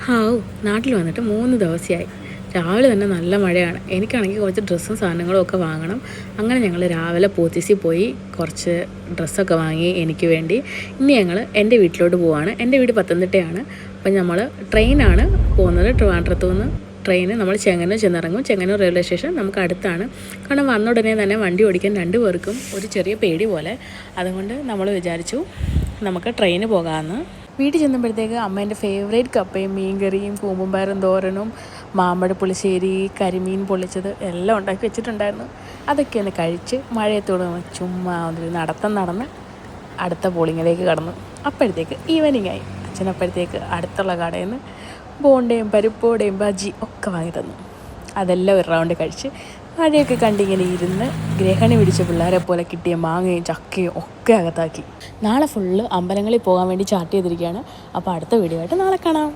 ഹാവൂ, നാട്ടിൽ വന്നിട്ട് 3 ദിവസമായി. രാവിലെ തന്നെ നല്ല മഴയാണ്. എനിക്കാണെങ്കിൽ കുറച്ച് ഡ്രസ്സും സാധനങ്ങളും ഒക്കെ വാങ്ങണം. അങ്ങനെ ഞങ്ങൾ രാവിലെ പോത്തീസിൽ പോയി കുറച്ച് ഡ്രസ്സൊക്കെ വാങ്ങി എനിക്ക് വേണ്ടി. ഇനി ഞങ്ങൾ എൻ്റെ വീട്ടിലോട്ട് പോവുകയാണ്. എൻ്റെ വീട് പത്തനംതിട്ടയാണ്. അപ്പം നമ്മൾ ട്രെയിനാണ് പോകുന്നത്. ട്രിവാൻഡ്രത്തു നിന്ന് ട്രെയിന് നമ്മൾ ചെങ്ങന്നൂർ ചെന്നിറങ്ങും. ചെങ്ങന്നൂർ റെയിൽവേ സ്റ്റേഷൻ നമുക്ക് അടുത്താണ്. കാരണം വന്ന ഉടനെ തന്നെ വണ്ടി ഓടിക്കാൻ 2 പേർക്കും ഒരു ചെറിയ പേടി പോലെ. അതുകൊണ്ട് നമ്മൾ വിചാരിച്ചു നമുക്ക് ട്രെയിന് പോകാമെന്ന്. വീട്ടിൽ ചെന്നപ്പോഴത്തേക്ക് അമ്മേൻ്റെ ഫേവറേറ്റ് കപ്പയും മീൻകറിയും കൂമ്പുംപയറും തോരനും മാമ്പഴ പുളിശ്ശേരി കരിമീൻ പൊള്ളിച്ചത് എല്ലാം ഉണ്ടാക്കി വെച്ചിട്ടുണ്ടായിരുന്നു. അതൊക്കെ ഒന്ന് കഴിച്ച് മഴയത്തോട് ചുമ്മാ ഒരു നടന്ന് അടുത്ത പോളിങ്ങിലേക്ക് കടന്നു. അപ്പോഴത്തേക്ക് ഈവനിങ് ആയി. അച്ഛനപ്പോഴത്തേക്ക് അടുത്തുള്ള കടയിൽ നിന്ന് ബോണ്ടയും പരിപ്പോടയും ബജി ഒക്കെ വാങ്ങി തന്നു. അതെല്ലാം ഒരു റൗണ്ട് കഴിച്ച് മഴയൊക്കെ കണ്ടിങ്ങനെ ഇരുന്ന് ഗ്രഹണി പിടിച്ച പിള്ളേരെ പോലെ കിട്ടിയ മാങ്ങയും ചക്കയും ഒക്കെ അകത്താക്കി. നാളെ ഫുള്ള് അമ്പലങ്ങളിൽ പോകാൻ വേണ്ടി ചാർട്ട് ചെയ്തിരിക്കുകയാണ്. അപ്പോൾ അടുത്ത വീഡിയോ ആയിട്ട് നാളെ കാണാം.